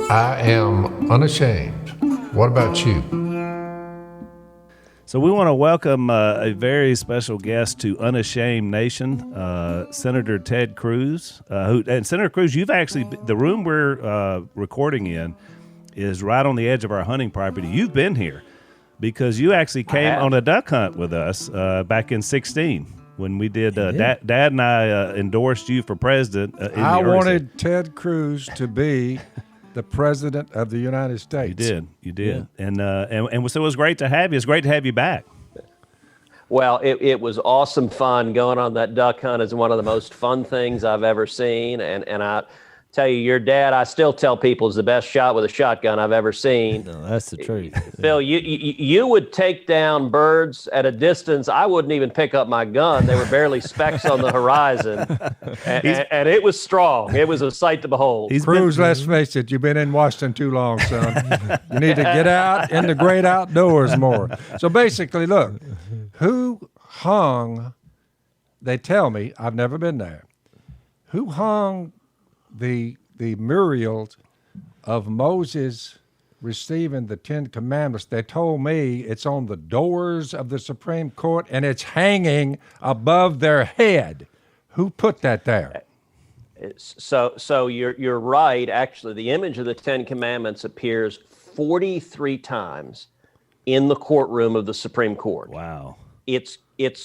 I am unashamed. What about you? So we want to welcome a very special guest to Unashamed Nation, Senator Ted Cruz. And Senator Cruz, you've actually, the room we're recording in is right on the edge of our hunting property. You've been here because you actually came on a duck hunt with us back in 2016 when we did, Dad and I endorsed you for president. I wanted Ted Cruz to be the president of the United States. You did. Yeah. And so it was great to have you. It's great to have you back. Well, it was awesome fun. Going on that duck hunt is one of the most fun things I've ever seen. And I tell you, your dad, I still tell people, is the best shot with a shotgun I've ever seen. No, that's the truth. Phil, you would take down birds at a distance. I wouldn't even pick up my gun. They were barely specks on the horizon. And it was strong. It was a sight to behold. Cruz, let's face it, you've been in Washington too long, son. You need to get out in the great outdoors more. So basically, look, who hung, they tell me, I've never been there, who hung the murals of Moses receiving the Ten Commandments? They told me it's on the doors of the Supreme Court and it's hanging above their head. Who put that there? So you're right. Actually, the image of the Ten Commandments appears 43 times in the courtroom of the Supreme Court. Wow. It's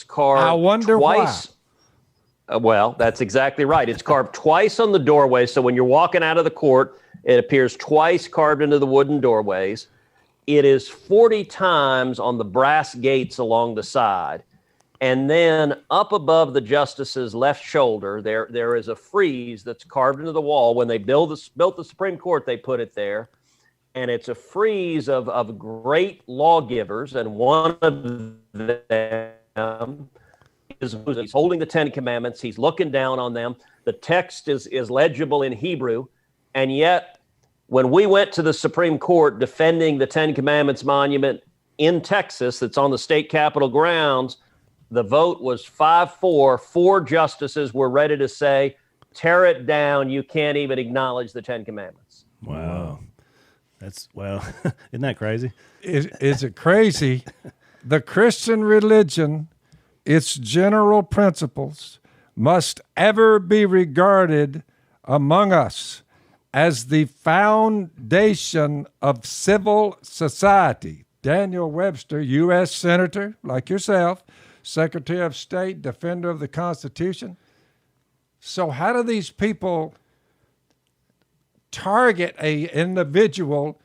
carved I wonder twice. why. Well, that's exactly right. It's carved twice on the doorway. So when you're walking out of the court, it appears twice carved into the wooden doorways. It is 40 times on the brass gates along the side. And then up above the justice's left shoulder, there is a frieze that's carved into the wall. When they built the Supreme Court, they put it there. And it's a frieze of great lawgivers. And one of them, he's holding the Ten Commandments. He's looking down on them. The text is legible in Hebrew. And yet, when we went to the Supreme Court defending the Ten Commandments monument in Texas that's on the state capitol grounds, the vote was 5-4. 4 justices were ready to say, tear it down. You can't even acknowledge the Ten Commandments. Wow. Isn't that crazy? Is it crazy? The Christian religion, its general principles must ever be regarded among us as the foundation of civil society. Daniel Webster, U.S. Senator, like yourself, Secretary of State, defender of the Constitution. So how do these people target an individual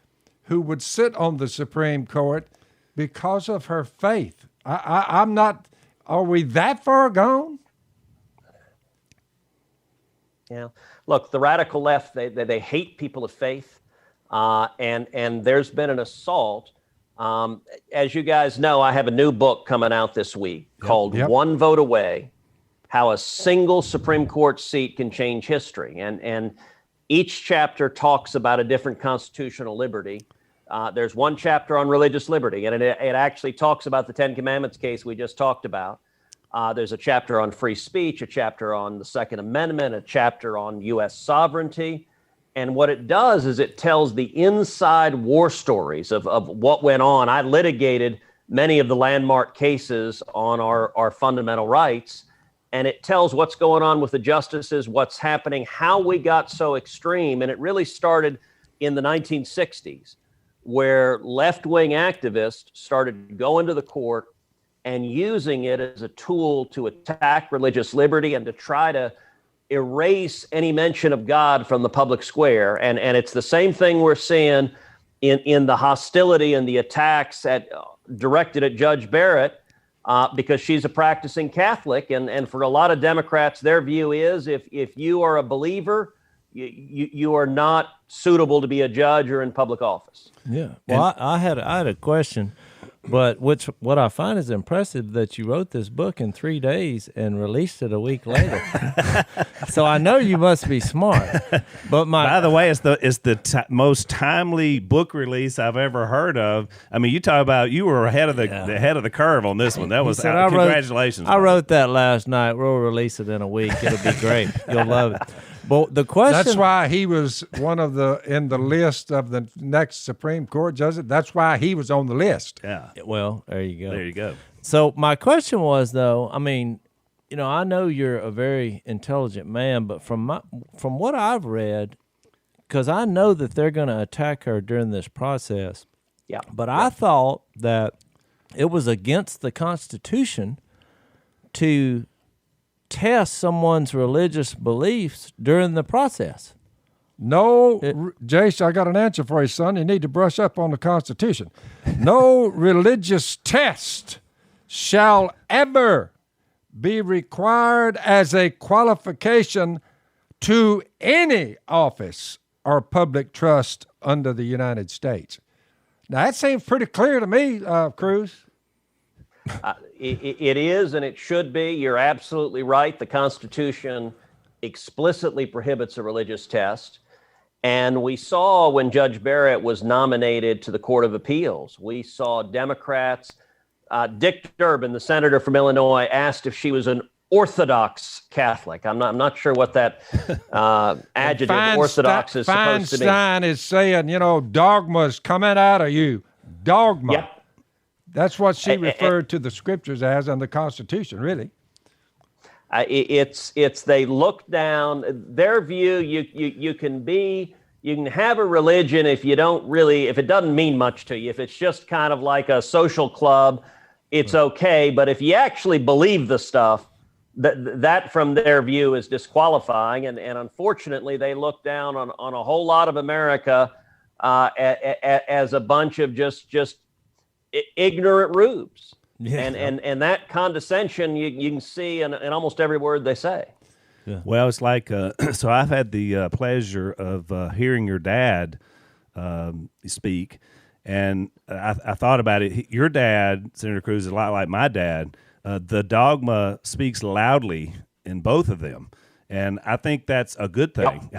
who would sit on the Supreme Court because of her faith? I'm not... Are we that far gone? Yeah. Look, the radical left, they hate people of faith, and there's been an assault. As you guys know, I have a new book coming out this week called One Vote Away, How a Single Supreme Court Seat Can Change History. And each chapter talks about a different constitutional liberty. There's one chapter on religious liberty, and it actually talks about the Ten Commandments case we just talked about. There's a chapter on free speech, a chapter on the Second Amendment, a chapter on U.S. sovereignty. And what it does is it tells the inside war stories of what went on. I litigated many of the landmark cases on our fundamental rights, and it tells what's going on with the justices, what's happening, how we got so extreme. And it really started in the 1960s, where left-wing activists started going to the court and using it as a tool to attack religious liberty and to try to erase any mention of God from the public square. And it's the same thing we're seeing in the hostility and the attacks directed at Judge Barrett because she's a practicing Catholic. And for a lot of Democrats, their view is if you are a believer, you are not suitable to be a judge or in public office. Yeah. Well, I had a question, but what I find is impressive that you wrote this book in 3 days and released it a week later. So I know you must be smart. But by the way, it's the most timely book release I've ever heard of. I mean, you talk about you were ahead of the head of the curve on this one. That was congratulations. I wrote that last night. We'll release it in a week. It'll be great. You'll love it. But the question. That's why he was in the list of the next Supreme Court judges. That's why he was on the list. Yeah. Well, there you go. There you go. So my question was, though, I mean, I know you're a very intelligent man, but from what I've read, because I know that they're going to attack her during this process. Yeah. But I thought that it was against the Constitution to test someone's religious beliefs during the process. No, Jase, I got an answer for you, son. You need to brush up on the Constitution. No religious test shall ever be required as a qualification to any office or public trust under the United States. Now, that seems pretty clear to me, Cruz. It is, and it should be. You're absolutely right. The Constitution explicitly prohibits a religious test. And we saw when Judge Barrett was nominated to the Court of Appeals, we saw Democrats. Dick Durbin, the senator from Illinois, asked if she was an Orthodox Catholic. I'm not sure what that adjective Orthodox is supposed to be. Feinstein is saying, dogma's coming out of you. Dogma. Yep. That's what she referred to the scriptures as and the Constitution, really. It's they look down their view. You can have a religion if it doesn't mean much to you. If it's just kind of like a social club, it's okay. But if you actually believe the stuff, that from their view is disqualifying. And unfortunately, they look down on a whole lot of America as a bunch of just ignorant rubes. Yeah. And that condescension you can see in almost every word they say. Yeah. Well, it's like so I've had the pleasure of hearing your dad speak, and I thought about it. Your dad, Senator Cruz, is a lot like my dad. The dogma speaks loudly in both of them. And I think that's a good thing,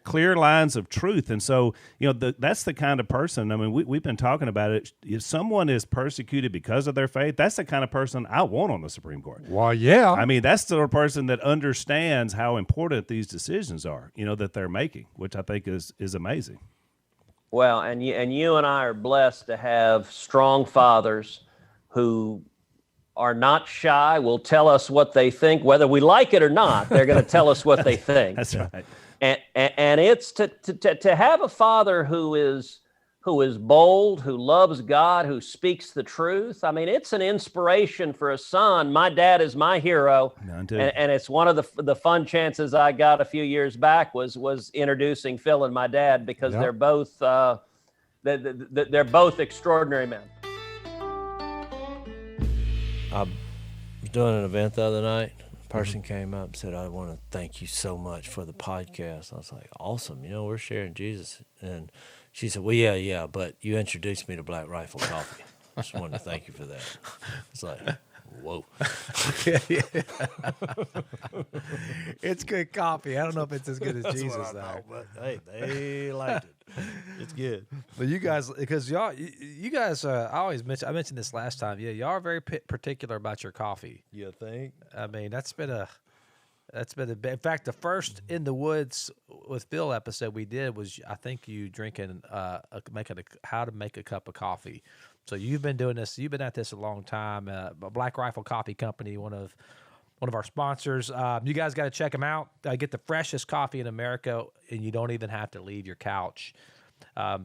clear lines of truth. And so, that's the kind of person, I mean, we've been talking about it. If someone is persecuted because of their faith, that's the kind of person I want on the Supreme Court. Well, yeah. I mean, that's the sort of person that understands how important these decisions are, that they're making, which I think is amazing. Well, and you and I are blessed to have strong fathers who are not shy, will tell us what they think, whether we like it or not. They're going to tell us what they think. That's right. And it's to have a father who is bold, who loves God, who speaks the truth. I mean, it's an inspiration for a son. My dad is my hero, and it's one of the fun chances I got a few years back was introducing Phil and my dad because they're both they're both extraordinary men. I was doing an event the other night. A person came up and said, I want to thank you so much for the podcast. I was like, awesome. We're sharing Jesus. And she said, well, yeah, but you introduced me to Black Rifle Coffee. I just wanted to thank you for that. It's like, whoa. It's good coffee. I don't know if it's as good as Jesus, though. But hey, they liked it. It's good. But you guys, because you guys, I mentioned this last time. Yeah, y'all are very particular about your coffee. You think? I mean, that's been a. In fact, the first In the Woods with Phil episode we did was, I think, you drinking, how to make a cup of coffee. So you've been doing this. You've been at this a long time. Black Rifle Coffee Company, one of our sponsors. You guys got to check them out. Get the freshest coffee in America, and you don't even have to leave your couch.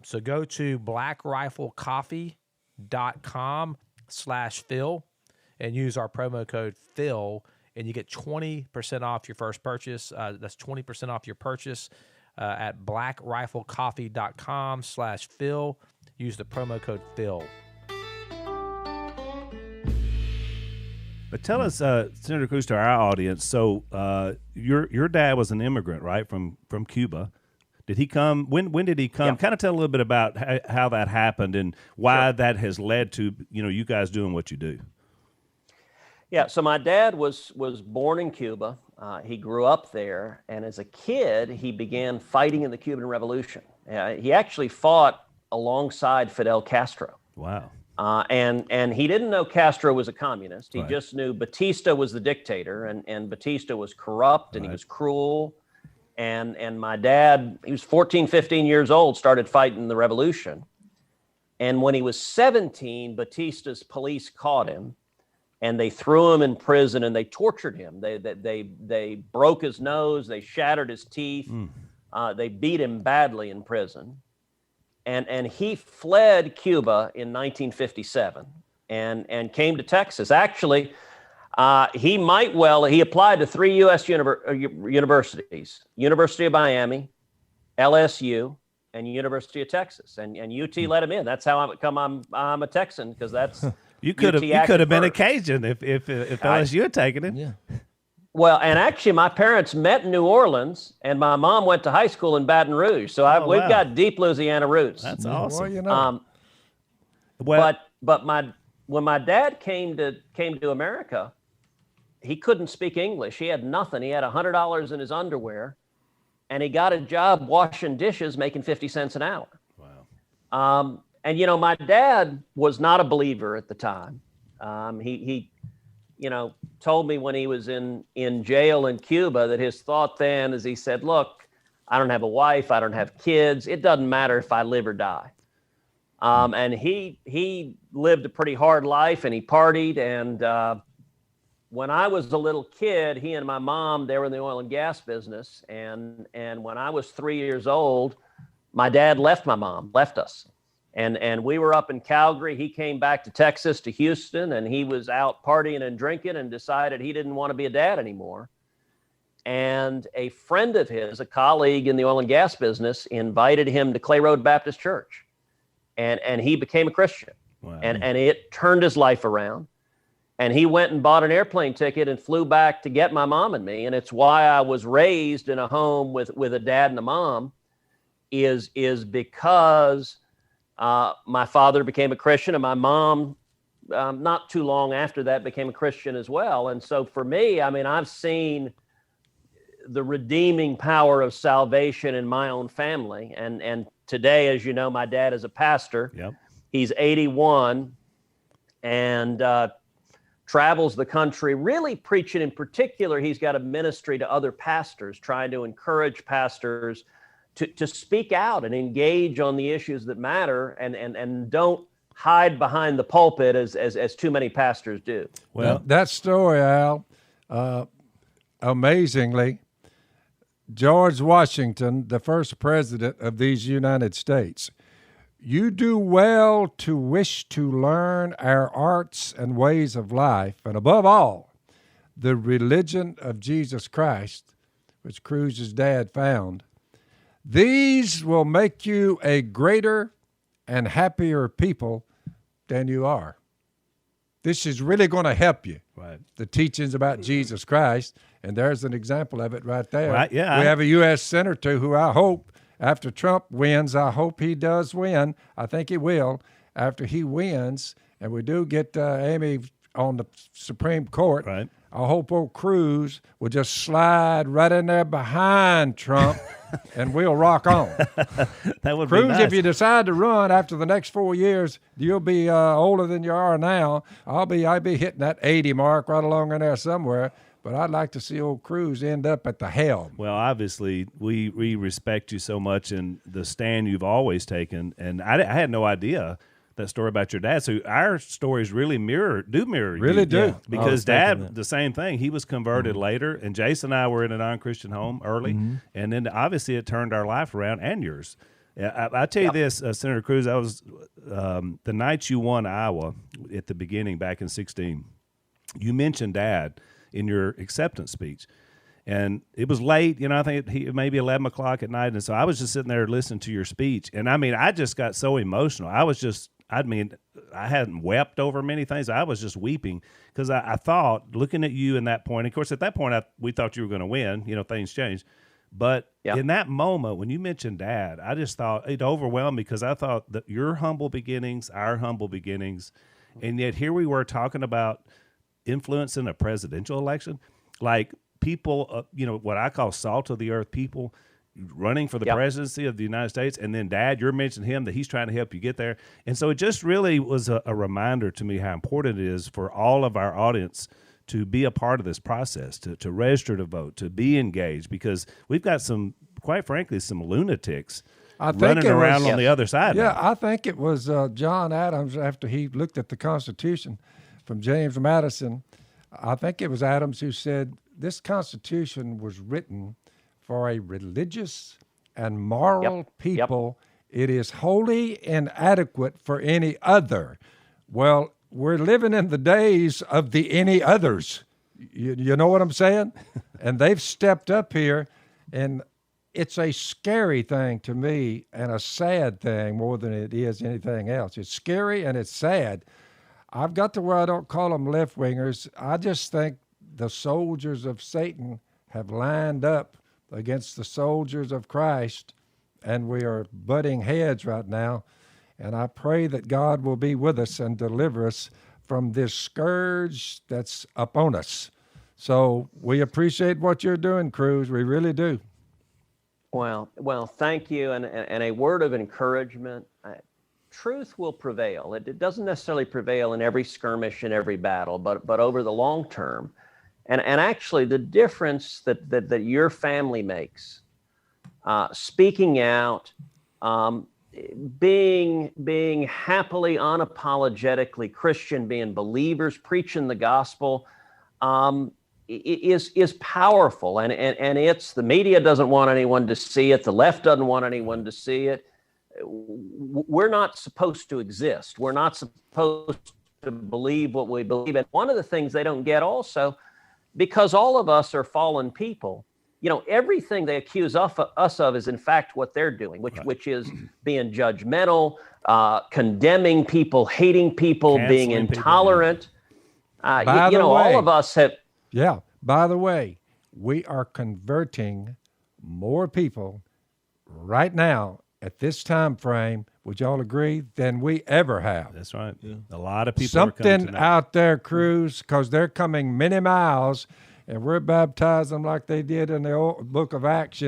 So go to blackriflecoffee.com/Phil and use our promo code Phil, and you get 20% off your first purchase. That's 20% off your purchase at blackriflecoffee.com/Phil. Use the promo code Phil. But tell us, Senator Cruz, to our audience. So your dad was an immigrant, right, from Cuba. Did he come? When did he come? Yeah. Kind of tell a little bit about how that happened and why that has led to you guys doing what you do. Yeah. So my dad was born in Cuba. He grew up there, and as a kid, he began fighting in the Cuban Revolution. He actually fought alongside Fidel Castro. Wow. And he didn't know Castro was a communist. He Right. just knew Batista was the dictator, and Batista was corrupt and he was cruel. And my dad, he was 14, 15 years old, started fighting the revolution. And when he was 17, Batista's police caught him, and they threw him in prison and they tortured him. They broke his nose, they shattered his teeth, they beat him badly in prison. And he fled Cuba in 1957 and came to Texas. Actually, he applied to 3 U.S. universities: University of Miami, LSU, and University of Texas. And UT let him in. That's how I'm a Texan, because that's you could have been a Cajun if LSU had taken him. Yeah. Well, and actually, my parents met in New Orleans, and my mom went to high school in Baton Rouge. So we've got deep Louisiana roots. That's awesome. Well, you know. But when my dad came to America, he couldn't speak English. He had nothing. He had $100 in his underwear, and he got a job washing dishes, making 50 cents an hour. Wow. And my dad was not a believer at the time. He told me when he was in jail in Cuba that his thought then is, he said, "Look, I don't have a wife, I don't have kids. It doesn't matter if I live or die." And he lived a pretty hard life, and he partied. And when I was a little kid, he and my mom, they were in the oil and gas business. And when I was 3 years old, my dad left us. And we were up in Calgary. He came back to Texas, to Houston, and he was out partying and drinking and decided he didn't want to be a dad anymore. And a friend of his, a colleague in the oil and gas business, invited him to Clay Road Baptist Church. And he became a Christian. Wow. And it turned his life around. And he went and bought an airplane ticket and flew back to get my mom and me. And it's why I was raised in a home with a dad and a mom, is because my father became a Christian, and my mom, not too long after that, became a Christian as well. And so for me, I mean, I've seen the redeeming power of salvation in my own family. And today, as you know, my dad is a pastor. Yep. He's 81 and travels the country really preaching. In particular, he's got a ministry to other pastors, trying to encourage pastors to speak out and engage on the issues that matter, and don't hide behind the pulpit as too many pastors do. Well, That story, Al, amazingly, George Washington, the first president of these United States, "You do well to wish to learn our arts and ways of life, and above all, the religion of Jesus Christ," which Cruz's dad found. "These will make you a greater and happier people than you are." This is really going to help you. right. The teachings about Jesus Christ, and there's an example of it right there. Right, yeah. We have a U.S. senator who I hope, after Trump wins, I hope he does win. I think he will. After he wins, and we do get Amy on the Supreme Court, Right. I hope old Cruz will just slide right in there behind Trump, and we'll rock on. That would be Cruz, nice. if you decide to run after the next 4 years, you'll be older than you are now. I'll be hitting that 80 mark right along in there somewhere. But I'd like to see old Cruz end up at the helm. Well, obviously, we respect you so much and the stand you've always taken. And I had no idea that story about your dad. So our stories really mirror you. Really do. Yeah. Because I was thinking Dad, that. the same thing. He was converted later, and Jase and I were in a non-Christian home early, and then obviously it turned our life around and yours. I tell you this, Senator Cruz, I was the night you won Iowa at the beginning back in 2016, you mentioned Dad in your acceptance speech. And it was late, I think maybe 11 o'clock at night. And so I was just sitting there listening to your speech. And I mean, I just got so emotional. I hadn't wept over many things. I was just weeping because I thought, looking at you in that point, of course, at that point, we thought you were going to win. Things changed. But in that moment, when you mentioned Dad, I just thought it overwhelmed me because I thought that your humble beginnings, our humble beginnings, and yet here we were talking about influence in a presidential election, like people, what I call salt of the earth people running for the presidency of the United States. And then Dad, you're mentioning him, that he's trying to help you get there. And so it just really was a reminder to me how important it is for all of our audience to be a part of this process, to register to vote, to be engaged, because we've got some, quite frankly, some lunatics running around on the other side. Yeah, now. I think it was John Adams, after he looked at the Constitution from James Madison. I think it was Adams who said this Constitution was written for a religious and moral people. It is wholly inadequate for any other. Well, we're living in the days of the any others. You know what I'm saying? And they've stepped up here, and it's a scary thing to me and a sad thing more than it is anything else. It's scary and it's sad. I've got to where I don't call them left-wingers. I just think the soldiers of Satan have lined up against the soldiers of Christ, and we are butting heads right now. And I pray that God will be with us and deliver us from this scourge that's upon us. So we appreciate what you're doing, Cruz. We really do. Well, thank you. And a word of encouragement. Truth will prevail. It doesn't necessarily prevail in every skirmish and every battle, but over the long term. And actually, the difference that your family makes, speaking out, being happily, unapologetically Christian, being believers, preaching the gospel, is powerful. And it's, the media doesn't want anyone to see it. The left doesn't want anyone to see it. We're not supposed to exist. We're not supposed to believe what we believe. And one of the things they don't get also, because all of us are fallen people, everything they accuse us of is in fact what they're doing, which is being judgmental, condemning people, hating people, being intolerant. All of us have. Yeah. By the way, we are converting more people right now at this time frame, would y'all agree, than we ever have. That's right. Yeah. A lot of people Something are coming out there, Cruz, because they're coming many miles, and we're baptizing them like they did in the old book of Acts,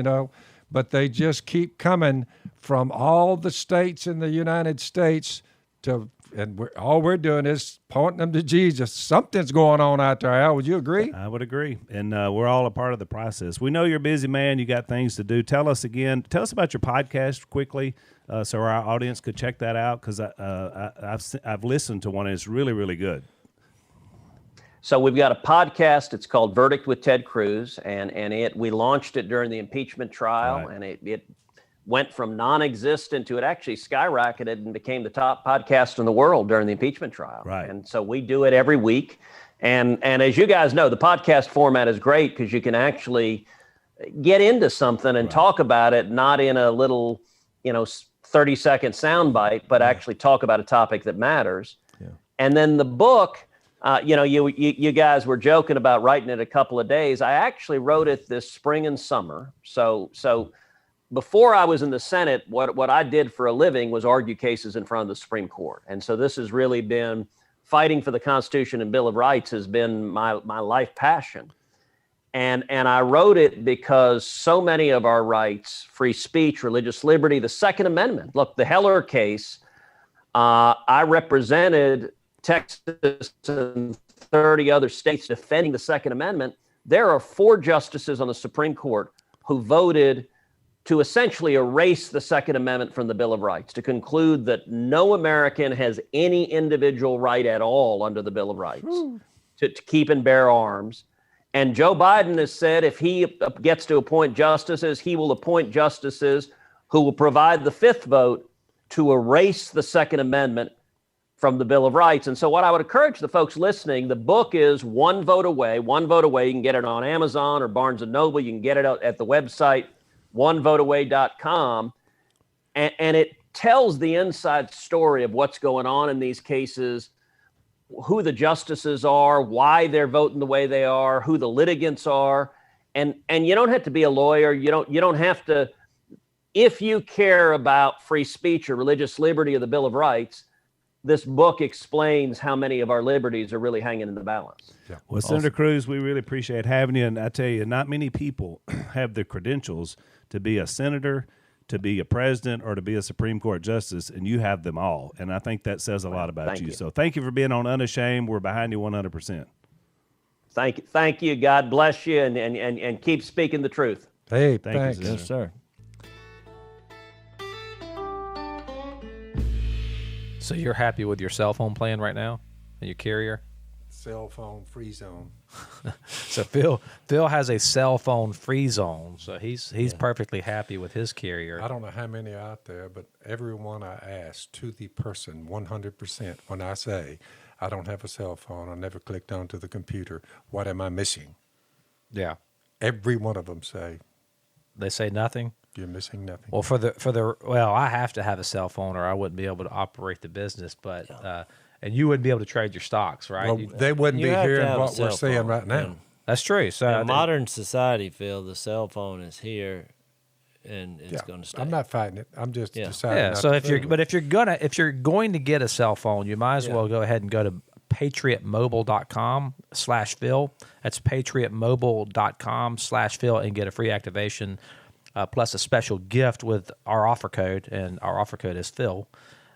but they just keep coming from all the states in the United States and all we're doing is pointing them to Jesus. Something's going on out there, Al. Would you agree? I would agree. And we're all a part of the process. We know you're a busy man. You got things to do. Tell us about your podcast quickly so our audience could check that out, because I've listened to one and it's really, really good. So we've got a podcast. It's called Verdict with Ted Cruz, and we launched it during the impeachment trial, and it went from non-existent to it actually skyrocketed and became the top podcast in the world during the impeachment trial. Right. And so we do it every week. And as you guys know, the podcast format is great because you can actually get into something and talk about it, not in a little, 30-second soundbite, but actually talk about a topic that matters. Yeah. And then the book, you guys were joking about writing it a couple of days. I actually wrote it this spring and summer. So before I was in the Senate, what I did for a living was argue cases in front of the Supreme Court. And so this has really been, fighting for the Constitution and Bill of Rights has been my life passion. And I wrote it because so many of our rights, free speech, religious liberty, the Second Amendment. Look, the Heller case, I represented Texas and 30 other states defending the Second Amendment. There are 4 justices on the Supreme Court who voted to essentially erase the Second Amendment from the Bill of Rights, to conclude that no American has any individual right at all under the Bill of Rights to keep and bear arms. And Joe Biden has said if he gets to appoint justices, he will appoint justices who will provide the 5th vote to erase the Second Amendment from the Bill of Rights. And so what I would encourage the folks listening, the book is One Vote Away. One Vote Away. You can get it on Amazon or Barnes & Noble. You can get it at the website, onevoteaway.com, and it tells the inside story of what's going on in these cases, who the justices are, why they're voting the way they are, who the litigants are, and you don't have to be a lawyer. You don't have to. If you care about free speech or religious liberty or the Bill of Rights, this book explains how many of our liberties are really hanging in the balance. Yeah. Well, awesome. Senator Cruz, we really appreciate having you. And I tell you, not many people have the credentials to be a senator, to be a president, or to be a Supreme Court justice, and you have them all. And I think that says a lot about you. So thank you for being on Unashamed. We're behind you 100%. Thank you. God bless you, and keep speaking the truth. Hey, Thank you, thanks. sir. Yes, sir. So you're happy with your cell phone plan right now and your carrier? Cell phone free zone. So Phil has a cell phone free zone, so he's perfectly happy with his carrier. I don't know how many are out there, but everyone I ask to the person, 100%, when I say I don't have a cell phone, I never clicked onto the computer, what am I missing? Yeah, Every one of them say, they say nothing. you're missing nothing. Well, I have to have a cell phone or I wouldn't be able to operate the business. But and you wouldn't be able to trade your stocks, right? Well, they wouldn't You be have to hearing have a what we're cell saying phone, right now. and That's true. So in modern society, Phil, the cell phone is here, and it's Yeah, going to stay. I'm not fighting it. I'm just Yeah. deciding. yeah. not So to if you're fool with it. if you're going to get a cell phone, you might as well go ahead and go to patriotmobile.com/Phil. That's patriotmobile.com/Phil and get a free activation plus a special gift with our offer code, and our offer code is Phil.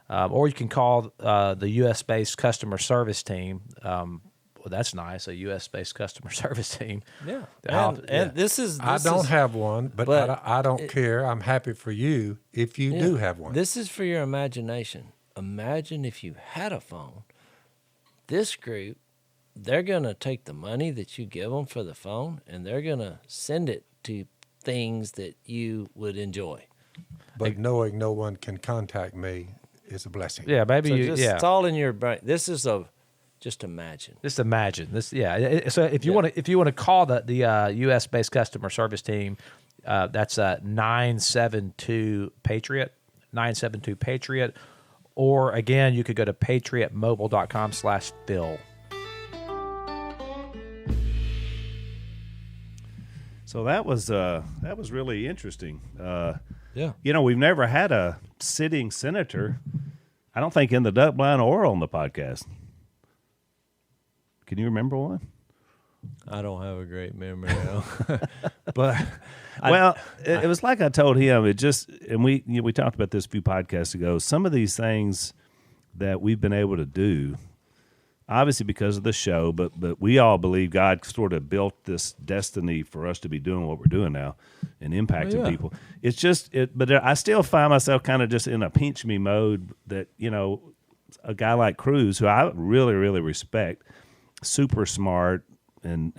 Or you can call the U.S.-based customer service team. Well, that's nice, a U.S.-based customer service team. Yeah, How- and this is I don't is, have one, but I don't care. I'm happy for you if you yeah, do have one. This is for your imagination. Imagine if you had a phone. This group, they're going to take the money that you give them for the phone, and they're going to send it to things that you would enjoy. But knowing no one can contact me is a blessing. Yeah, maybe So you. it's all in your brain. This is just imagine. Just imagine this. Yeah. So if you want to call the U.S. based customer service team, that's 972 Patriot, 972 Patriot, or again you could go to patriotmobile.com/Phil. So that was really interesting. Yeah. You know, we've never had a sitting senator, I don't think, in the duck blind or on the podcast. Can you remember one? I don't have a great memory, though. but It was like I told him. It just, and we talked about this a few podcasts ago. Some of these things that we've been able to do, obviously because of the show, but we all believe God sort of built this destiny for us to be doing what we're doing now and impacting people. It's just, but I still find myself kind of just in a pinch me mode that, you know, a guy like Cruz, who I really, really respect, super smart and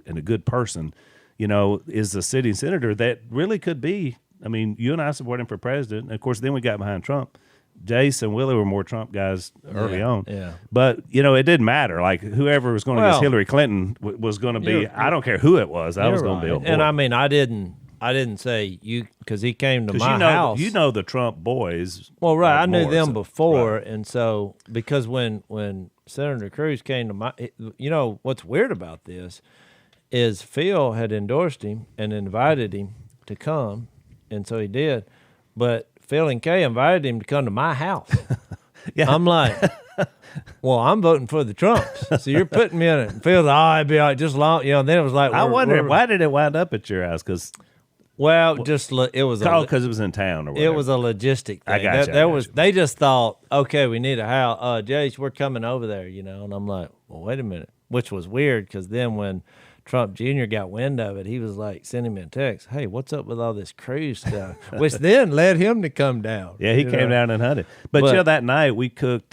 a good person, you know, is a sitting senator that really could be. I mean, you and I support him for president. And of course, then we got behind Trump. Jase and Willie were more Trump guys early on. Yeah. But, you know, it didn't matter. Like, whoever was going against Well, Hillary Clinton was going to be, I don't care who it was. I was going to be on board. And I mean, I didn't say you because he came to my house. You know the Trump boys. Well, right. like I knew more, them so- before, right. and so because when Senator Cruz came to my, you know, what's weird about this is Phil had endorsed him and invited him to come, and so he did. But Phil and Kay invited him to come to my house. Yeah. I'm like, well, I'm voting for the Trumps, so you're putting me in it. And Phil's, it'd be like just long, you know. And then it was like, I wondered, why did it wind up at your house? Because Well, just it was because it was in town or whatever. it was a logistic thing. I got you, I got you. They just thought, okay, we need a house. Jase, we're coming over there, you know. And I'm like, well, wait a minute, which was weird because then when Trump Jr. got wind of it, he was like sending me a text, hey, what's up with all this Cruz stuff? Which then led him to come down. Yeah, he you came know? down and hunted. But you know, that night we cooked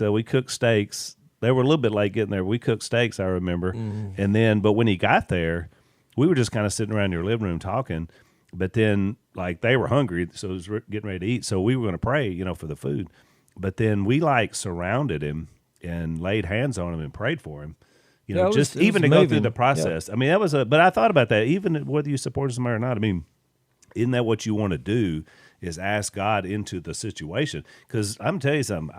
steaks. They were a little bit late getting there. We cooked steaks, I remember. Mm-hmm. And then, but when he got there, we were just kind of sitting around your living room talking. But then, like, they were hungry, so it was getting ready to eat. So we were going to pray, you know, for the food. But then we, like, surrounded him and laid hands on him and prayed for him. You know, it was- just it was even to go through moving. the process. I mean, that was but I thought about that, even whether you support somebody or not. I mean, isn't that what you want to do, is ask God into the situation? Because I'm telling you something,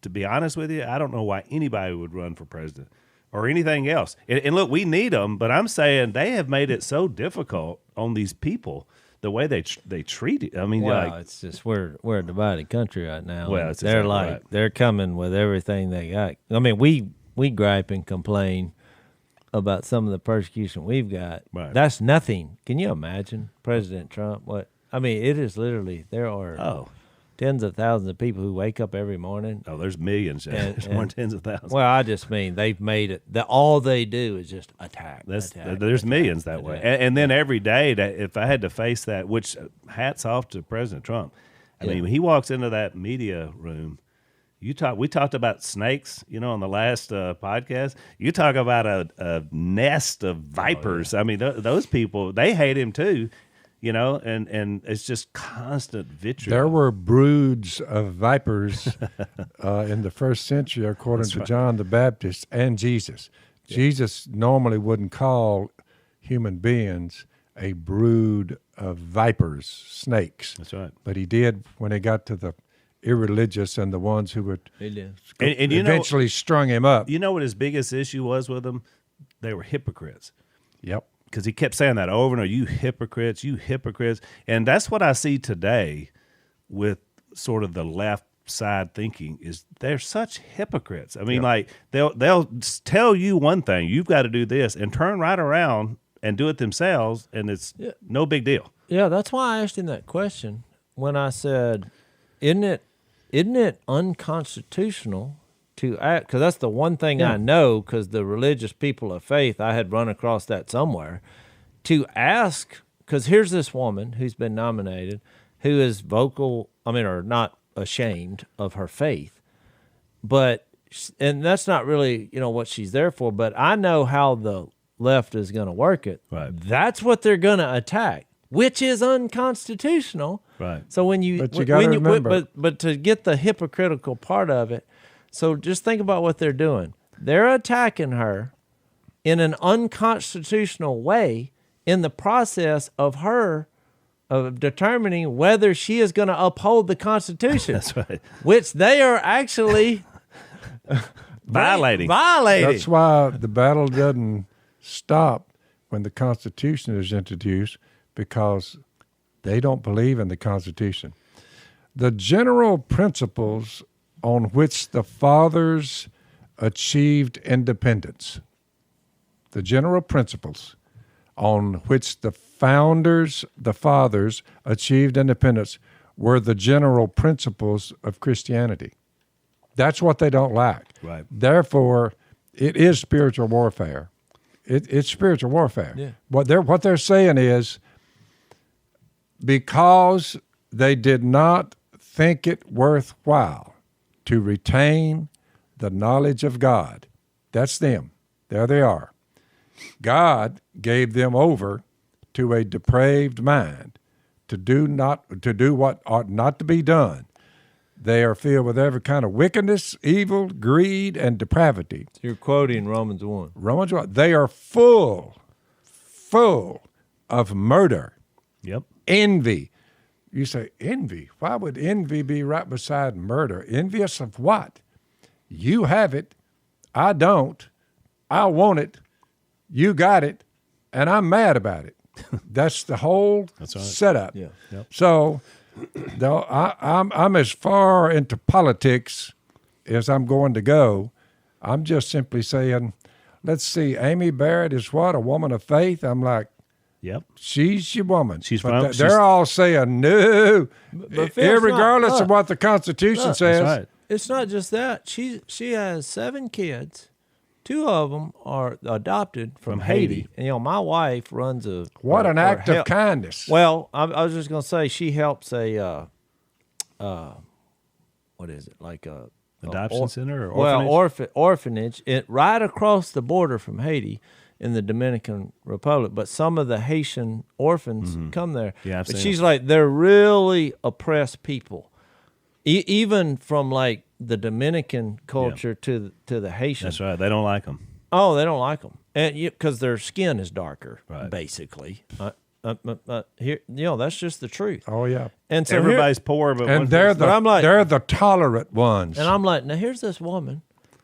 to be honest with you, I don't know why anybody would run for president or anything else. And look, we need them, but I'm saying they have made it so difficult on these people, the way they treat it. I mean, Well, like, it's just we're a divided country right now. Well, and it's they're exactly like right. they're coming with everything they got. I mean, we gripe and complain about some of the persecution we've got. Right. That's nothing. Can you imagine President Trump? What I mean, it is literally there are tens of thousands of people who wake up every morning. Oh, there's millions. There's more than tens of thousands. Well, I just mean they've made it. All they do is just attack. There's millions that way. And then every day, if I had to face that, which hats off to President Trump. I mean, when he walks into that media room, we talked about snakes, on the last podcast. You talk about a nest of vipers. I mean, those people, they hate him too. And it's just constant vitriol. There were broods of vipers in the first century, according to John the Baptist and Jesus. Yeah. Jesus normally wouldn't call human beings a brood of vipers, snakes. That's right. But he did when he got to the irreligious and the ones who would and eventually strung him up. You know what his biggest issue was with them? They were hypocrites. Yep. Because he kept saying that over and over, you hypocrites. And that's what I see today with sort of the left side thinking is they're such hypocrites. I mean, like they'll tell you one thing, you've got to do this, and turn right around and do it themselves, and it's no big deal. Yeah, that's why I asked him that question when I said, isn't it unconstitutional to act, because that's the one thing I know, because the religious people of faith, I had run across that somewhere, to ask, because here's this woman who's been nominated, who is vocal, or not ashamed of her faith, and that's not really, what she's there for, but I know how the left is going to work it. Right. That's what they're going to attack, which is unconstitutional. Right. So when you, but you got to remember, but to get the hypocritical part of it, so just think about what they're doing. They're attacking her in an unconstitutional way in the process of determining whether she is going to uphold the Constitution. That's right. Which they are actually violating. That's why the battle doesn't stop when the Constitution is introduced, because they don't believe in the Constitution. The general principles on which the fathers achieved independence, the general principles on which the fathers achieved independence, were the general principles of Christianity. That's what they don't like. Right. Therefore, it is spiritual warfare. It's spiritual warfare. Yeah. What they're saying is, because they did not think it worthwhile to retain the knowledge of God. That's them. There they are. God gave them over to a depraved mind to do what ought not to be done. They are filled with every kind of wickedness, evil, greed, and depravity. You're quoting Romans 1. Romans 1. They are full of murder, Yep. envy. You say, envy? Why would envy be right beside murder? Envious of what? You have it. I don't. I want it. You got it. And I'm mad about it. That's the whole setup. Yeah. Yep. So I'm as far into politics as I'm going to go. I'm just simply saying, let's see, Amy Barrett is what? A woman of faith? I'm like, Yep. she's your woman. She's they're all saying no, But Phil's regardless of what the Constitution says. That's right. It's not just that. She has 7 kids. 2 of them are adopted from Haiti. And, my wife runs What an act of kindness. Well, I was just going to say she helps a, what is it, like a Adoption center or orphanage? Orphanage right across the border from Haiti in the Dominican Republic. But some of the Haitian orphans come there. Yeah, I've but seen she's it. like, they're really oppressed people. Even from like the Dominican culture to the Haitian. That's right. They don't like them. Oh, they don't like them, and because their skin is darker, Right. basically. Here, that's just the truth. Oh, yeah. And so Everybody's poor, but And they're the tolerant ones. and I'm like, now here's this woman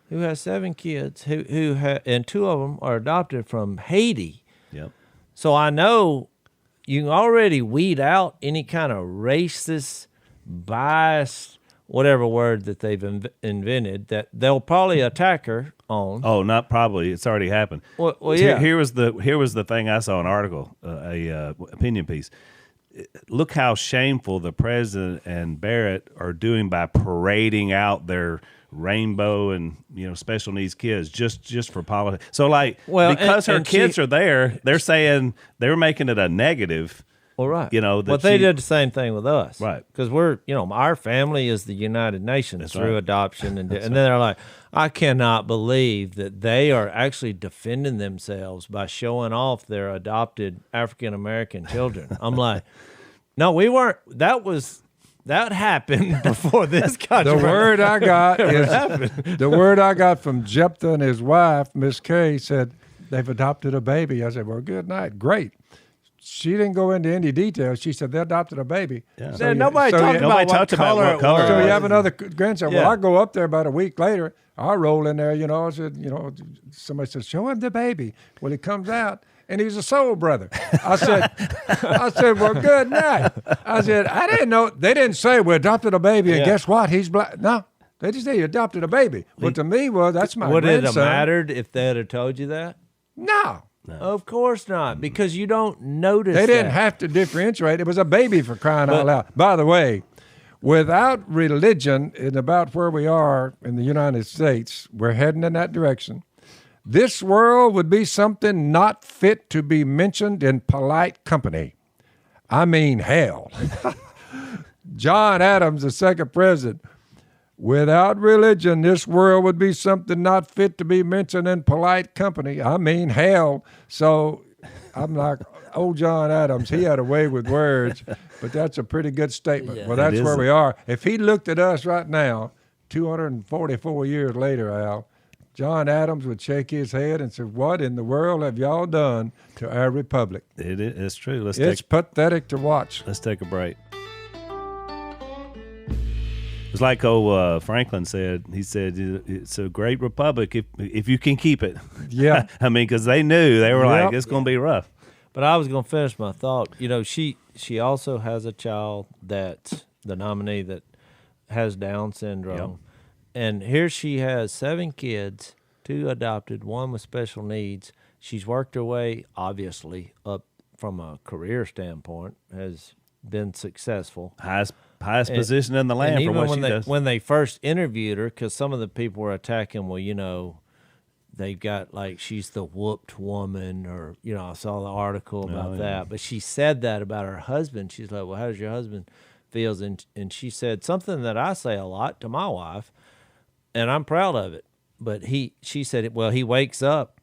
who has 7 kids, and 2 of them are adopted from Haiti. Yep. So I know you can already weed out any kind of racist, biased, whatever word that they've invented that they'll probably attack her on. Oh, not probably. It's already happened. Well, yeah. Here was the thing I saw, an article, a opinion piece. look how shameful the president and Barrett are doing by parading out their rainbow and special needs kids just for politics. So because her kids are there, they're saying they're making it a negative. Well, right. That they did the same thing with us. Right. Because we're, our family is the United Nations through adoption. And then they're like, I cannot believe that they are actually defending themselves by showing off their adopted African-American children. I'm like, no, we weren't. That happened before this country. The word I got from Jephthah and his wife, Miss Kay, said they've adopted a baby. I said, well, good night. Great. She didn't go into any details. She said they adopted a baby. Yeah. So nobody talked about what color it was. So you have another grandson. Yeah. Well, I go up there about a week later. I roll in there, I said, somebody said, show him the baby. Well, he comes out, and he's a soul brother. I said, well, good night. I said, I didn't know. They didn't say we adopted a baby, and guess what? He's black. No, they just say he adopted a baby. But to me, that's my grandson. Would it have mattered if they had told you that? No. Of course not, because you don't notice They didn't have to differentiate. It was a baby, for crying out loud. By the way, without religion and about where we are in the United States, we're heading in that direction. This world would be something not fit to be mentioned in polite company. I mean, hell. John Adams, the second president, without religion, this world would be something not fit to be mentioned in polite company. I mean, hell. So I'm like, old John Adams, he had a way with words, but that's a pretty good statement. Yeah. Well, that's where we are. If he looked at us right now, 244 years later, Al, John Adams would shake his head and say, what in the world have y'all done to our republic? It's true. It's pathetic to watch. Let's take a break. It's like Franklin said. He said, it's a great republic if you can keep it. Yeah. I mean, because they knew. They were like, it's going to be rough. But I was going to finish my thought. She also has a child that's the nominee that has Down syndrome. Yep. And here she has 7 kids, 2 adopted, 1 with special needs. She's worked her way, obviously, up from a career standpoint, has been successful. Highest position in the land and for what she does. When they first interviewed her, because some of the people were attacking, they got like she's the whooped woman, or I saw the article about that. But she said that about her husband. She's like, well, how does your husband feel? And she said something that I say a lot to my wife, and I'm proud of it. But she said, well, he wakes up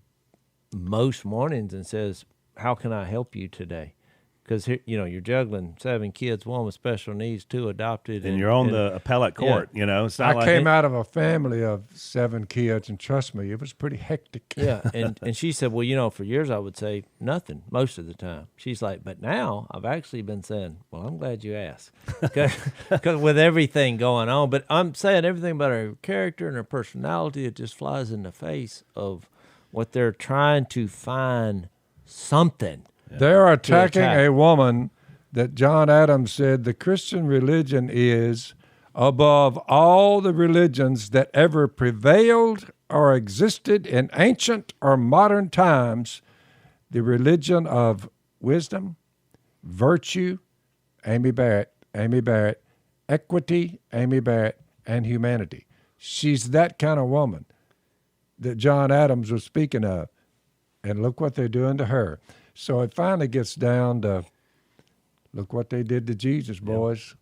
most mornings and says, how can I help you today? Because you're juggling 7 kids, 1 with special needs, 2 adopted, and you're on the appellate court. Yeah. It's not I came out of a family of 7 kids, and trust me, it was pretty hectic. Yeah, and she said, well, for years I would say nothing most of the time. She's like, but now I've actually been saying, well, I'm glad you asked, because with everything going on. But I'm saying everything about her character and her personality, it just flies in the face of what they're trying to find something. They're attacking a woman that John Adams said the Christian religion is above all the religions that ever prevailed or existed in ancient or modern times, the religion of wisdom, virtue, Amy Barrett, equity, Amy Barrett, and humanity. She's that kind of woman that John Adams was speaking of. And look what they're doing to her. So it finally gets down to, look what they did to Jesus, boys.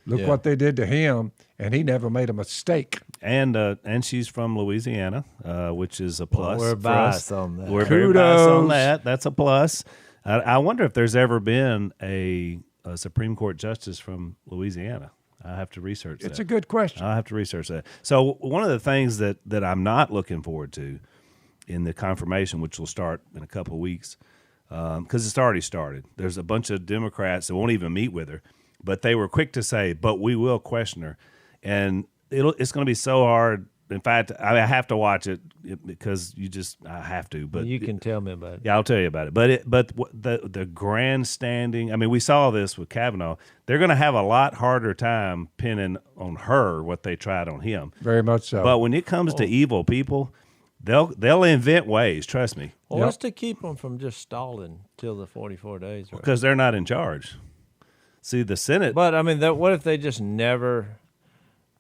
Look what they did to him, and he never made a mistake. And she's from Louisiana, which is a plus. We're biased on that. We're very biased on that. That's a plus. I wonder if there's ever been a Supreme Court justice from Louisiana. I have to research that. It's a good question. I'll have to research that. So one of the things that I'm not looking forward to in the confirmation, which will start in a couple of weeks, because it's already started. There's a bunch of Democrats that won't even meet with her, but they were quick to say, but we will question her. And it's going to be so hard. In fact, I have to watch it because I have to. But you can tell me about it. Yeah, I'll tell you about it. But the grandstanding, I mean, we saw this with Kavanaugh. They're going to have a lot harder time pinning on her what they tried on him. Very much so. But when it comes to evil people, they'll invent ways, trust me. Well, what's to keep them from just stalling till the 44 days? Because they're not in charge. See, the Senate. But I mean, what if they just never?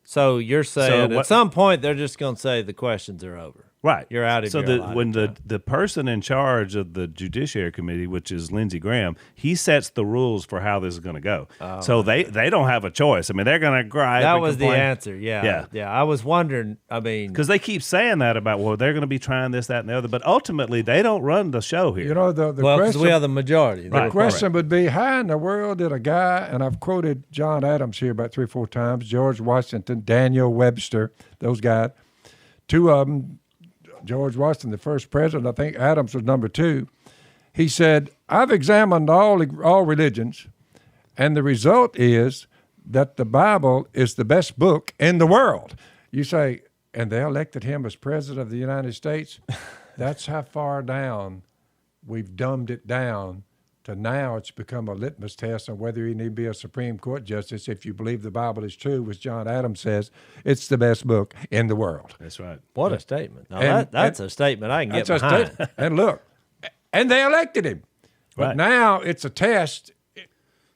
So you're saying So at some point they're just going to say the questions are over. Right. You're out of so your when time. the person in charge of the Judiciary Committee, which is Lindsey Graham, he sets the rules for how this is going to go. So they don't have a choice. I mean, they're going to gripe. That and was complain. the answer. Yeah. I was wondering. I mean, Because they keep saying that about, well, they're going to be trying this, that, and the other. But ultimately, they don't run the show here. You know, the because question, we are the majority. the question would be, how in the world did a guy, and I've quoted John Adams here about 3 or 4 times, George Washington, Daniel Webster, those guys, 2 of them, George Washington, the first president, I think Adams was number 2. He said, I've examined all religions, and the result is that the Bible is the best book in the world. You say, and they elected him as president of the United States? That's how far down we've dumbed it down to now it's become a litmus test on whether he need to be a Supreme Court justice. If you believe the Bible is true, as John Adams says, it's the best book in the world. That's right. What a statement. Now, that's a statement I can get That's a behind. statement. And look, and they elected him. But Right. now it's a test.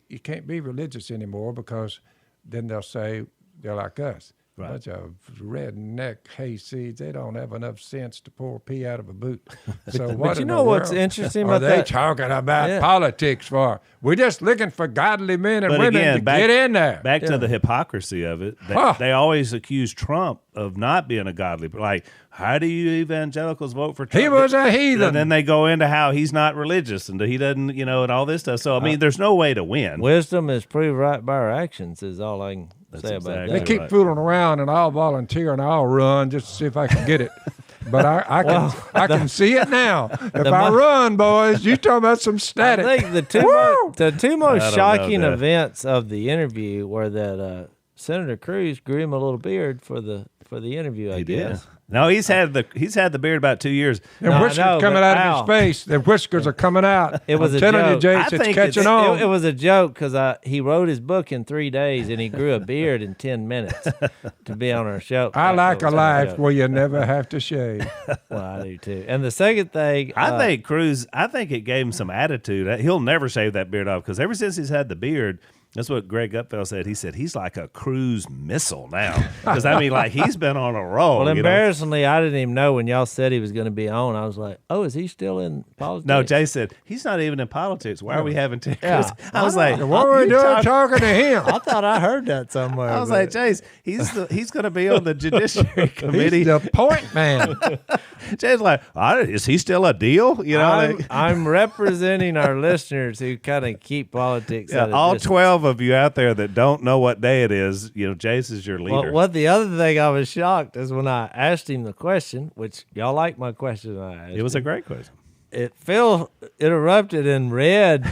You can't be religious anymore because then they'll say they're like us. Right. Bunch of redneck hayseeds. They don't have enough sense to pour pee out of a boot. So what you in know the what's world interesting are about they that? talking about Yeah. politics for? We're just looking for godly men and But women again, to get in there. Back Yeah. to the hypocrisy of it. Huh. They always accuse Trump of not being a godly. Like, how do you evangelicals vote for Trump? He was a heathen. And then they go into how he's not religious and he doesn't, and all this stuff. So, I mean, there's no way to win. Wisdom is proved right by our actions, is all I can say about exactly They that. keep right. fooling around, and I'll volunteer and I'll run just to see if I can get it. But I can see it now. If I run, boys, you talking about some I static. think the two I most don't shocking know, Dad. events of the interview were that Senator Cruz grew him a little beard for the interview. I He guess. did. No, he's had the beard about 2 years. And No, I whiskers know, coming but out Al- of his face. The whiskers are coming out. It was I'm a telling joke. you, Jase, I it's think catching it's- on. It was a joke because he wrote his book in 3 days and he grew a beard in 10 minutes to be on our show. I like a That was life joke. where you never have to shave. Well, I do too. And the second thing, I think Cruz, it gave him some attitude. He'll never shave that beard off because ever since he's had the beard, that's what Greg Gutfeld said. He said he's like a cruise missile now. Because, like he's been on a roll. well, you know? embarrassingly, I didn't even know when y'all said he was going to be on. I was like, oh, is he still in politics? No, Jay said, he's not even in politics. Why are we having Ted Yeah. Cruz? I was like, What were we doing talking to him? I thought I heard that somewhere. I was but- like, Jay's, he's going to be on the Judiciary Committee. He's the point man. Jay's like, is he still a deal? I'm representing our listeners who kind of keep politics. Yeah, at a all distance. 12 of you out there that don't know what day it is, Jase is your leader. Well, what the other thing I was shocked is when I asked him the question, which y'all like my question. I asked It was a him. great question. Phil interrupted and read.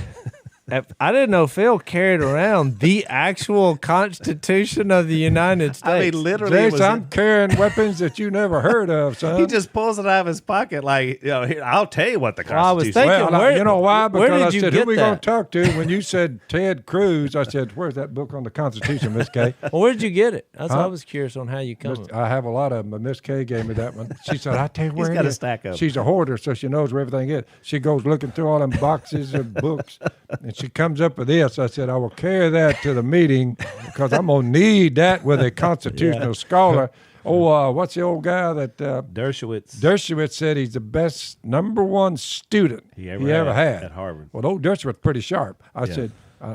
I didn't know Phil carried around the actual Constitution of the United States. I mean, literally, it Jase, was I'm carrying weapons that you never heard of, son. he just pulls it out of his pocket like, here, I'll tell you what the Well, I was Constitution thinking, Well, where- you know why? where Because did I you said, who get we going that? to talk to? When you said Ted Cruz, I said, where's that book on the Constitution, Miss Kay? Well, where did you get it? That's Huh? I was curious on how you come. I have a lot of them, but Miss Kay gave me that one. She said, I tell you where He's it got a is. stack of 'em. She's a hoarder, so she knows where everything is. She goes looking through all them boxes of books, and she comes up with this. I said, I will carry that to the meeting because I'm going to need that with a constitutional scholar. Oh, what's the old guy that Dershowitz said he's the best #1 student he ever ever had at Harvard. Well, old Dershowitz pretty sharp. I said,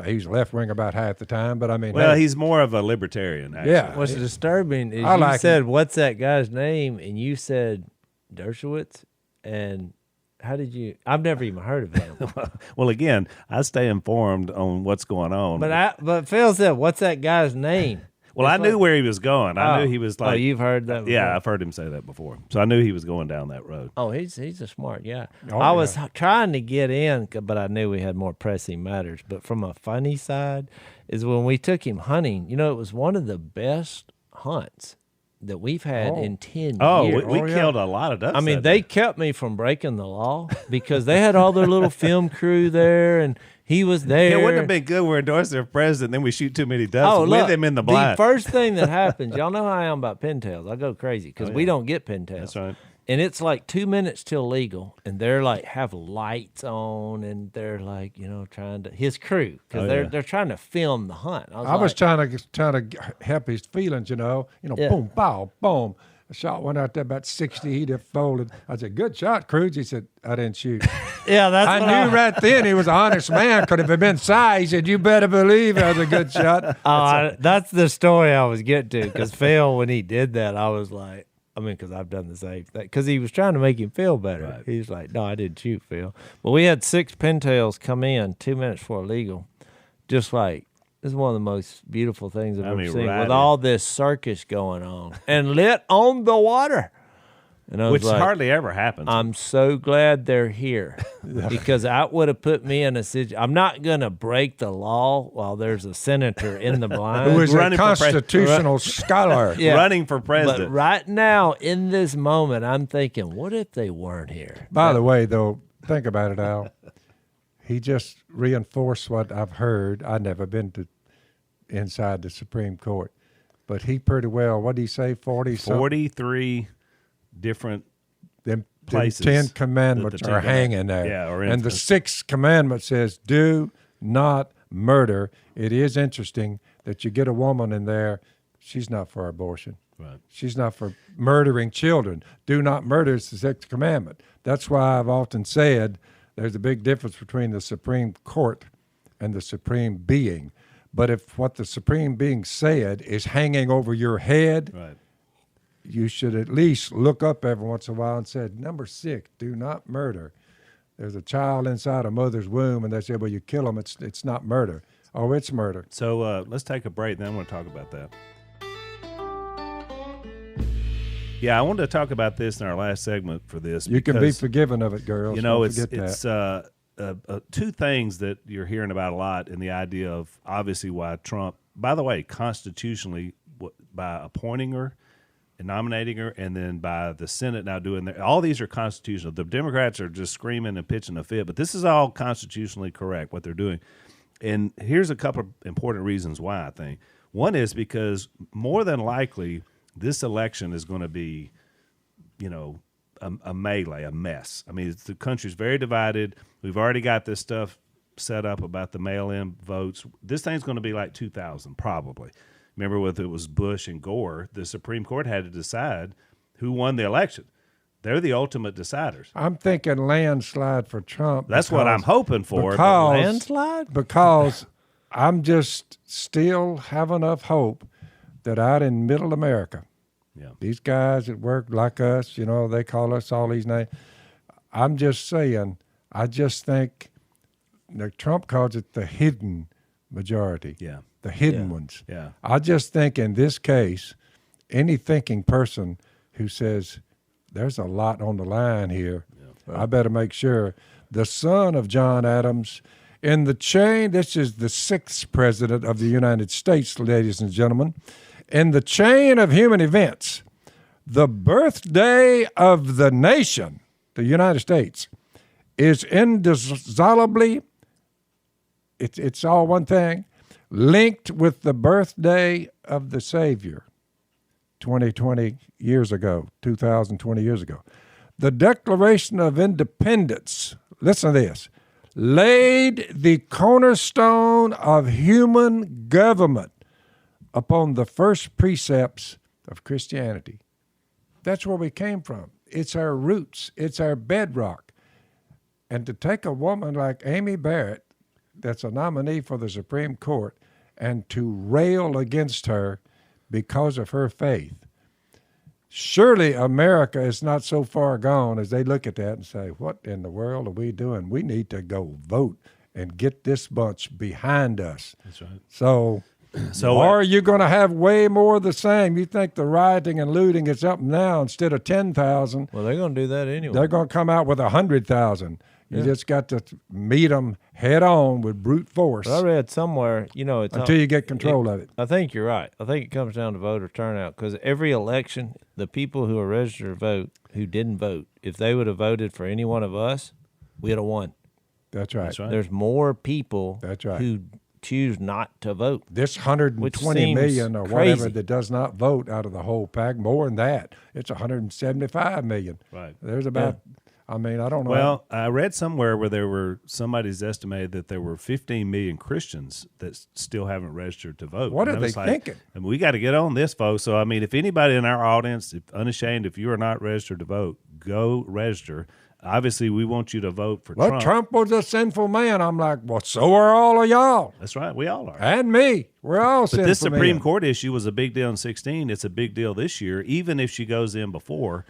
he's left wing about half the time, but I mean, Well, hey, he's more of a libertarian, actually. Yeah. What's disturbing is I you like said, "What's that guy's name?" and you said Dershowitz, and how did you? I've never even heard of him. Well, again, I stay informed on what's going on. But Phil said, "What's that guy's name?" well, I It's knew like- where he was going. I Oh. knew he was Oh, like, you've heard that? Before? yeah, I've heard him say that before. So I knew he was going down that road. Oh, he's a smart guy. Oh, I was trying to get in, but I knew we had more pressing matters. But from a funny side, is when we took him hunting. It was one of the best hunts that we've had in 10 Oh, years. we killed a lot of ducks. I mean, that they day. kept me from breaking the law because they had all their little film crew there, and he was there. It wouldn't have been good. We're endorsing their president, then we shoot too many ducks Oh, with look, him in the blind. first thing that happens, y'all know how I am about pintails. I go crazy because we don't get pintails. That's right. And it's like 2 minutes till legal, and they're like have lights on, and they're like, trying to his crew because they're trying to film the hunt. I was trying to help his feelings, boom, pow, boom. A shot went out there about 60. He'd have folded. I said, "Good shot, Cruz." He said, "I didn't shoot." Yeah, that's I knew right then he was an honest man. Could have been Si. He said, "You better believe that was a good shot." That's the story I was getting to. Because Phil, when he did that, I was like, because I've done the same thing. Because he was trying to make him feel better. Right. He was like, "No, I didn't shoot, Phil." But we had 6 pintails come in 2 minutes before legal, just like. This is one of the most beautiful things I've ever seen, with all this circus going on and lit on the water. And I was Which hardly ever happens. I'm so glad they're here because that would have put me in a situation. I'm not going to break the law while there's a senator in the blind. Who is a constitutional scholar. Running for president. But right now, in this moment, I'm thinking, what if they weren't here? By the way, though, think about it, Al. He just reinforced what I've heard. I've never been to inside the Supreme Court, but he pretty well, what did he say, 43 different places. 10 commandments are hanging there. Yeah, and the 6th commandment says, do not murder. It is interesting that you get a woman in there, she's not for abortion. Right. She's not for murdering children. Do not murder is the 6th commandment. That's why I've often said there's a big difference between the Supreme Court and the Supreme Being. But if what the Supreme Being said is hanging over your head, right, you should at least look up every once in a while and say, number 6, do not murder. There's a child inside a mother's womb, and they say, well, you kill them, it's not murder. Oh, it's murder. So let's take a break, then I want to talk about that. Yeah, I wanted to talk about this in our last segment for this. You can be forgiven of it, girls. It's two things that you're hearing about a lot, in the idea of obviously why Trump, by the way, constitutionally, by appointing her and nominating her, and then by the Senate now doing that, all these are constitutional. The Democrats are just screaming and pitching a fit, but this is all constitutionally correct, what they're doing. And here's a couple of important reasons why, I think. One is because more than likely this election is going to be, a melee, a mess. I mean, the country's very divided. We've already got this stuff set up about the mail-in votes. This thing's going to be like 2000, probably. Remember, it was Bush and Gore, the Supreme Court had to decide who won the election. They're the ultimate deciders. I'm thinking landslide for Trump. That's what I'm hoping for. Landslide? Because I'm just still have enough hope that out in middle America, these guys that work like us, they call us all these names. I'm just saying, I just think that Trump calls it the hidden majority. Yeah. The hidden ones. Yeah. I just think in this case, any thinking person who says there's a lot on the line here, I better make sure. The son of John Adams in the chain, this is the 6th president of the United States, ladies and gentlemen. In the chain of human events, the birthday of the nation, the United States, is indissolubly, it's all one thing, linked with the birthday of the Savior 2020 years ago. The Declaration of Independence, listen to this, laid the cornerstone of human government upon the first precepts of Christianity. That's where we came from. It's our roots. It's our bedrock. And to take a woman like Amy Barrett, that's a nominee for the Supreme Court, and to rail against her because of her faith, surely America is not so far gone as they look at that and say, what in the world are we doing? We need to go vote and get this bunch behind us. That's right. So or are you going to have way more of the same? You think the rioting and looting is up now instead of 10,000? Well, they're going to do that anyway. They're going to come out with 100,000. You just got to meet them head on with brute force. I read somewhere, it's until you get control of it. I think you're right. I think it comes down to voter turnout, because every election, the people who are registered to vote who didn't vote, if they would have voted for any one of us, we'd have won. That's right. There's more people That's right. who choose not to vote. This 120 seems million or whatever crazy. that does not vote out of the whole pack, more than that, it's 175 million. Right. There's about, I mean, I don't know. Well, I read somewhere where somebody's estimated that there were 15 million Christians that still haven't registered to vote. What And are I was they thinking? I mean, we got to get on this, folks. So, I mean, if anybody in our audience, if Unashamed, if you are not registered to vote, go register. Obviously, we want you to vote for Well, Trump was a sinful man. I'm like, well, so are all of y'all. That's right. We all are. And me. We're all But sinful this Supreme men. Court issue was a big deal in 16. It's a big deal this year, even if she goes in before,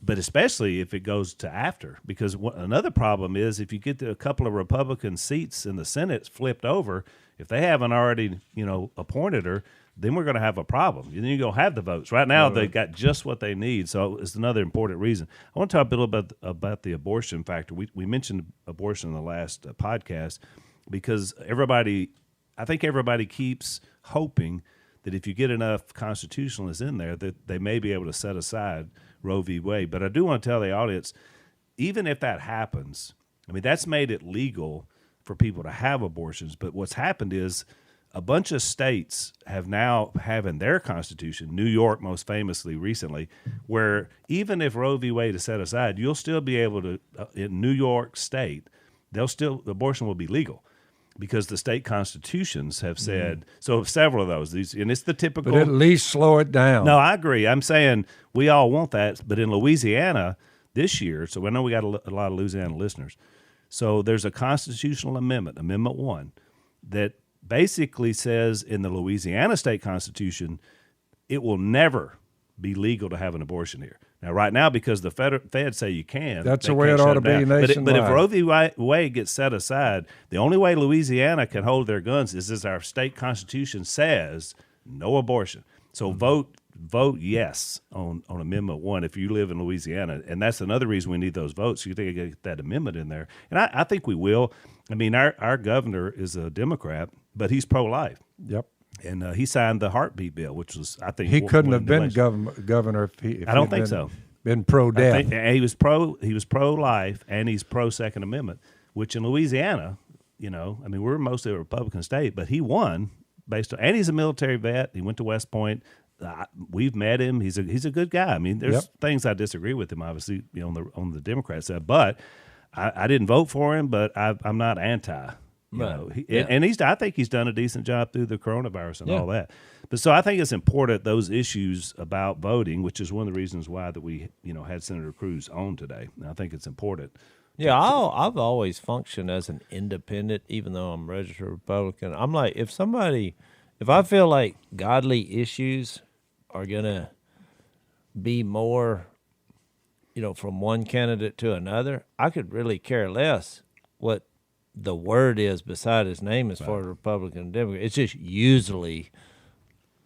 but especially if it goes to after. Because another problem is if you get a couple of Republican seats in the Senate flipped over, if they haven't already, appointed her, then we're going to have a problem. Then you're going to have the votes. Right now, they've got just what they need. So it's another important reason. I want to talk a little bit about the abortion factor. We mentioned abortion in the last podcast because I think everybody keeps hoping that if you get enough constitutionalists in there, that they may be able to set aside Roe v. Wade. But I do want to tell the audience, even if that happens, I mean, that's made it legal for people to have abortions. But what's happened is a bunch of states have in their constitution, New York most famously recently, where even if Roe v. Wade is set aside, you'll still be able to, in New York State, abortion will be legal because the state constitutions have said, so several of those, and it's the typical. But at least slow it down. No, I agree. I'm saying we all want that, but in Louisiana this year, so I know we got a lot of Louisiana listeners, so there's a constitutional amendment, Amendment 1, that basically says in the Louisiana state constitution, it will never be legal to have an abortion here. Now, right now, because the feds say you can. That's they the way can't it ought shut to be down. But if nationwide. Roe v. Wade gets set aside, the only way Louisiana can hold their guns is our state constitution says no abortion. So vote yes on Amendment 1 if you live in Louisiana. And that's another reason we need those votes. You think get that amendment in there. And I think we will. I mean, our governor is a Democrat, but he's pro-life. Yep. And he signed the heartbeat bill, which was, I think, He couldn't have been election. governor if he. I don't think so. Been pro-death. And he was pro-life, and he's pro-Second Amendment, which in Louisiana, I mean, we're mostly a Republican state, but he won based on, and he's a military vet. He went to West Point. We've met him. He's a good guy. I mean, there's things I disagree with him, obviously, on the Democrat side, but I didn't vote for him, but I'm not anti. And I think he's done a decent job through the coronavirus and all that. But so I think it's important, those issues about voting, which is one of the reasons why that we had Senator Cruz on today. And I think it's important. Yeah, I've always functioned as an independent, even though I'm a registered Republican. I'm like, if I feel like godly issues are gonna be more, from one candidate to another, I could really care less what the word is beside his name as far as Republican and Democrat. It's just usually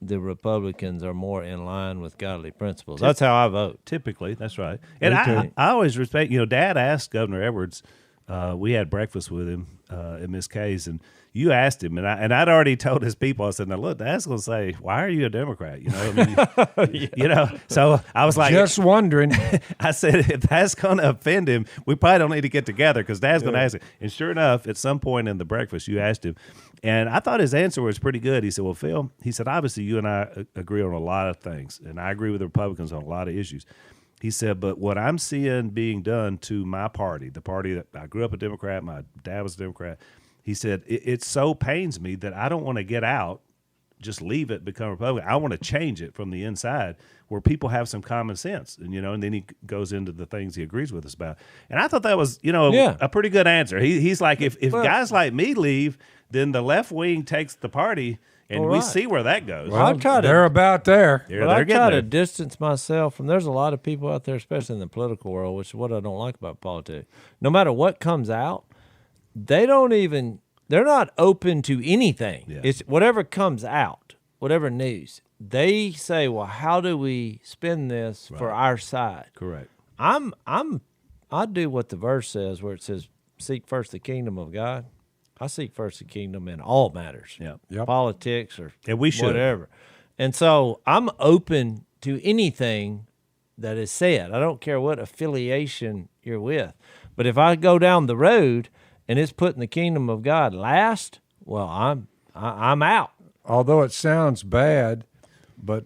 the Republicans are more in line with godly principles. That's how I vote. Typically, that's right. And I always respect, Dad asked Governor Edwards, we had breakfast with him at Miss Kay's, and you asked him, and I'd already told his people, I said, now look, Dad's going to say, why are you a Democrat? So I was like, just wondering. I said, if that's going to offend him, we probably don't need to get together because Dad's going to ask him. And sure enough, at some point in the breakfast, you asked him, and I thought his answer was pretty good. He said, well, Phil, he said, obviously you and I agree on a lot of things, and I agree with the Republicans on a lot of issues. He said, but what I'm seeing being done to my party, the party that I grew up a Democrat, my dad was a Democrat, he said, it so pains me that I don't want to get out, just leave it, become Republican. I want to change it from the inside where people have some common sense. And then he goes into the things he agrees with us about. And I thought that was, a pretty good answer. He's like, if guys like me leave, then the left wing takes the party, and we see where that goes. Well, they're about there. I try to distance myself from, there's a lot of people out there, especially in the political world, which is what I don't like about politics. No matter what comes out, they're not open to anything. Yeah. It's whatever comes out, whatever news. They say, well, how do we spin this for our side? Correct. I do what the verse says, where it says, seek first the kingdom of God. I seek first the kingdom in all matters, politics or whatever. And so I'm open to anything that is said. I don't care what affiliation you're with. But if I go down the road and it's putting the kingdom of God last, well, I'm out. Although it sounds bad, but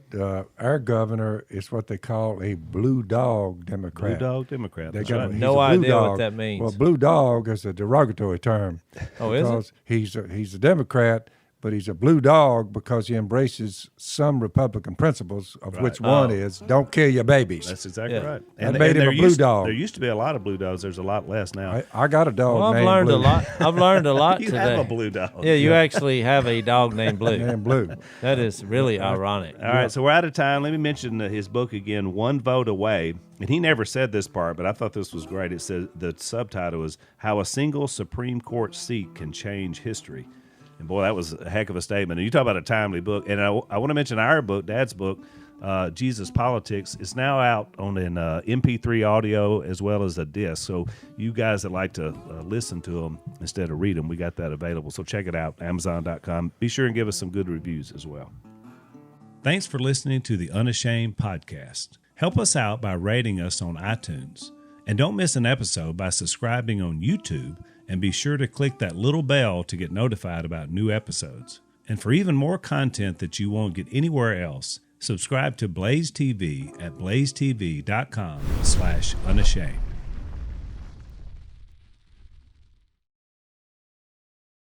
our governor is what they call a blue dog Democrat. Blue dog Democrat. They That's got right. he's No a blue idea what dog. that means. Well, blue dog is a derogatory term. Oh, is it? Because he's a Democrat, but he's a blue dog because he embraces some Republican principles, of which one is don't kill your babies. That's exactly Yeah. right. That made him there a blue used- dog. There used to be a lot of blue dogs. There's a lot less now. I got a dog Well, I've named learned Blue. a lot. I've learned a lot You today. have a blue dog. Yeah, you actually have a dog named Blue. Named Blue. That is really ironic. All right, so we're out of time. Let me mention his book again, One Vote Away. And he never said this part, but I thought this was great. It said the subtitle is How a Single Supreme Court Seat Can Change History. And boy, that was a heck of a statement. And you talk about a timely book. And I want to mention our book, Dad's book, Jesus Politics. It's now out on an MP3 audio as well as a disc. So you guys that like to listen to them instead of read them, we got that available. So check it out, Amazon.com. Be sure and give us some good reviews as well. Thanks for listening to the Unashamed podcast. Help us out by rating us on iTunes. And don't miss an episode by subscribing on YouTube, and be sure to click that little bell to get notified about new episodes. And for even more content that you won't get anywhere else, subscribe to Blaze TV at blazetv.com/unashamed.